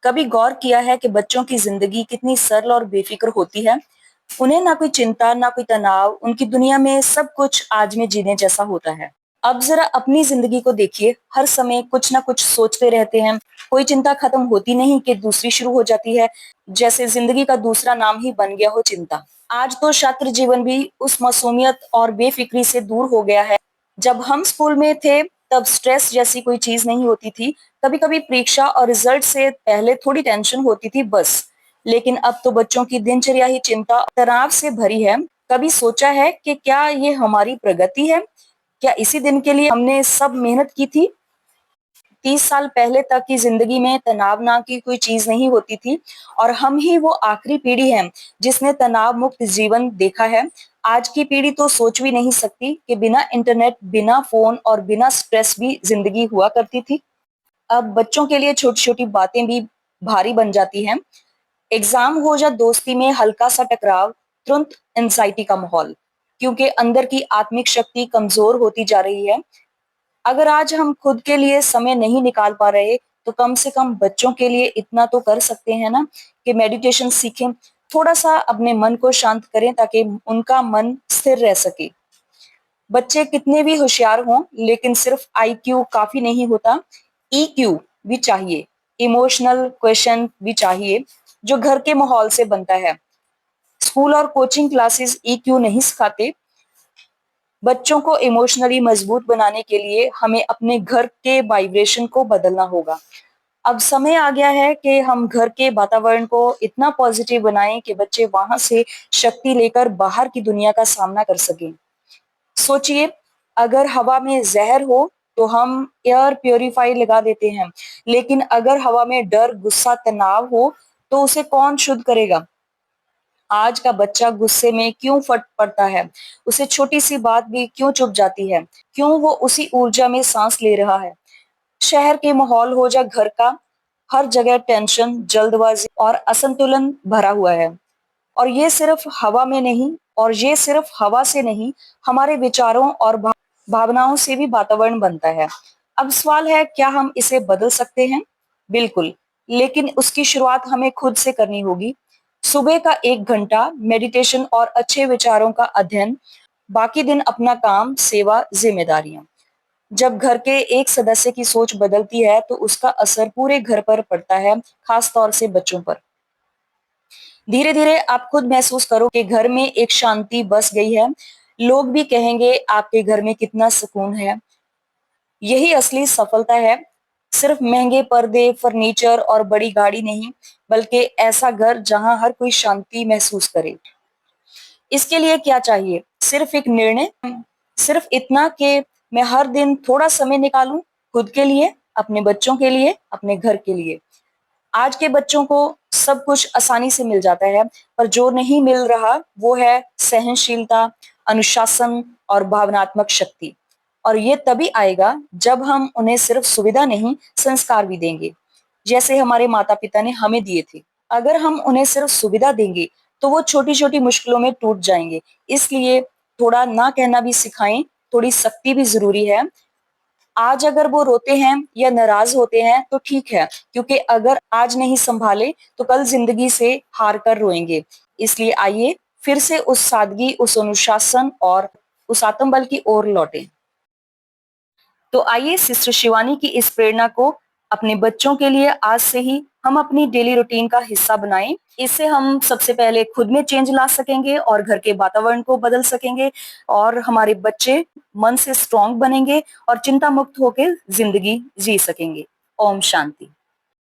कभी गौर किया है कि बच्चों की जिंदगी कितनी सरल और बेफिक्र होती है। उन्हें ना कोई चिंता, ना कोई तनाव, उनकी दुनिया में सब कुछ आज में जीने जैसा होता है। अब जरा अपनी जिंदगी को देखिए, हर समय कुछ ना कुछ सोचते रहते हैं। कोई चिंता खत्म होती नहीं कि दूसरी शुरू हो जाती है, जैसे जिंदगी का दूसरा नाम ही बन गया हो चिंता। आज तो छात्र जीवन भी उस मासूमियत और बेफिक्री से दूर हो गया है। जब हम स्कूल में थे तब स्ट्रेस जैसी कोई चीज नहीं होती थी। कभी कभी परीक्षा और रिजल्ट से पहले थोड़ी टेंशन होती थी बस। लेकिन अब तो बच्चों की दिनचर्या ही चिंता और तनाव से भरी है। कभी सोचा है कि क्या ये हमारी प्रगति है? क्या इसी दिन के लिए हमने सब मेहनत की थी? 30 साल पहले तक की जिंदगी में तनाव ना की कोई चीज नहीं होती थी, और हम ही वो आखिरी पीढ़ी है जिसने तनाव मुक्त जीवन देखा है। आज की पीढ़ी तो सोच भी नहीं सकती कि बिना इंटरनेट, बिना फोन और बिना स्ट्रेस भी जिंदगी हुआ करती थी। अब बच्चों के लिए छोटी छोटी बातें भी भारी बन जाती हैं। एग्जाम हो या दोस्ती में हल्का सा टकराव, तुरंत एंजाइटी का माहौल, क्योंकि अंदर की आत्मिक शक्ति कमजोर होती जा रही है। अगर आज हम खुद के लिए समय नहीं निकाल पा रहे, तो कम से कम बच्चों के लिए इतना तो कर सकते हैं ना, कि मेडिटेशन सीखें, थोड़ा सा अपने मन को शांत करें ताकि उनका मन स्थिर रह सके। बच्चे कितने भी होशियार हों, लेकिन सिर्फ आईक्यू काफी नहीं होता, ईक्यू भी चाहिए, इमोशनल क्वेश्चन भी चाहिए, जो घर के माहौल से बनता है। स्कूल और कोचिंग क्लासेस ईक्यू नहीं सिखाते। बच्चों को इमोशनली मजबूत बनाने के लिए हमें अपने घर के वाइब्रेशन को बदलना होगा। अब समय आ गया है कि हम घर के वातावरण को इतना पॉजिटिव बनाएं कि बच्चे वहां से शक्ति लेकर बाहर की दुनिया का सामना कर सकें। सोचिए, अगर हवा में जहर हो तो हम एयर प्योरीफाई लगा देते हैं, लेकिन अगर हवा में डर, गुस्सा, तनाव हो तो उसे कौन शुद्ध करेगा? आज का बच्चा गुस्से में क्यों फट पड़ता है? उसे छोटी सी बात भी क्यों चुभ जाती है? क्यों वो उसी ऊर्जा में सांस ले रहा है? शहर के माहौल हो या घर का, हर जगह टेंशन, जल्दबाजी और असंतुलन भरा हुआ है। और ये सिर्फ हवा से नहीं, हमारे विचारों और भावनाओं से भी वातावरण बनता है। अब सवाल है, क्या हम इसे बदल सकते हैं? बिल्कुल, लेकिन उसकी शुरुआत हमें खुद से करनी होगी। सुबह का 1 घंटा मेडिटेशन और अच्छे विचारों का अध्ययन, बाकी दिन अपना काम, सेवा, जिम्मेदारियां। जब घर के एक सदस्य की सोच बदलती है तो उसका असर पूरे घर पर पड़ता है, खास तौर से बच्चों पर। धीरे धीरे आप खुद महसूस करो कि घर में एक शांति बस गई है। लोग भी कहेंगे, आपके घर में कितना सुकून है। यही असली सफलता है, सिर्फ महंगे पर्दे, फर्नीचर और बड़ी गाड़ी नहीं, बल्कि ऐसा घर जहां हर कोई शांति महसूस करे। इसके लिए क्या चाहिए? सिर्फ एक निर्णय, सिर्फ इतना कि मैं हर दिन थोड़ा समय निकालूं खुद के लिए, अपने बच्चों के लिए, अपने घर के लिए। आज के बच्चों को सब कुछ आसानी से मिल जाता है, पर जो नहीं मिल रहा वो है सहनशीलता, अनुशासन और भावनात्मक शक्ति। और ये तभी आएगा जब हम उन्हें सिर्फ सुविधा नहीं, संस्कार भी देंगे, जैसे हमारे माता पिता ने हमें दिए थे। अगर हम उन्हें सिर्फ सुविधा देंगे तो वो छोटी छोटी मुश्किलों में टूट जाएंगे। इसलिए थोड़ा ना कहना भी सिखाएं, थोड़ी सख्ती भी जरूरी है। आज अगर वो रोते हैं या नाराज होते हैं तो ठीक है, क्योंकि अगर आज नहीं संभाले तो कल जिंदगी से हार कर रोएंगे। इसलिए आइए फिर से उस सादगी, उस अनुशासन और उस आत्मबल की ओर लौटें। तो आइए सिस्टर शिवानी की इस प्रेरणा को अपने बच्चों के लिए आज से ही हम अपनी डेली रूटीन का हिस्सा बनाएं। इससे हम सबसे पहले खुद में चेंज ला सकेंगे और घर के वातावरण को बदल सकेंगे, और हमारे बच्चे मन से स्ट्रांग बनेंगे और चिंता मुक्त होकर जिंदगी जी सकेंगे। ओम शांति।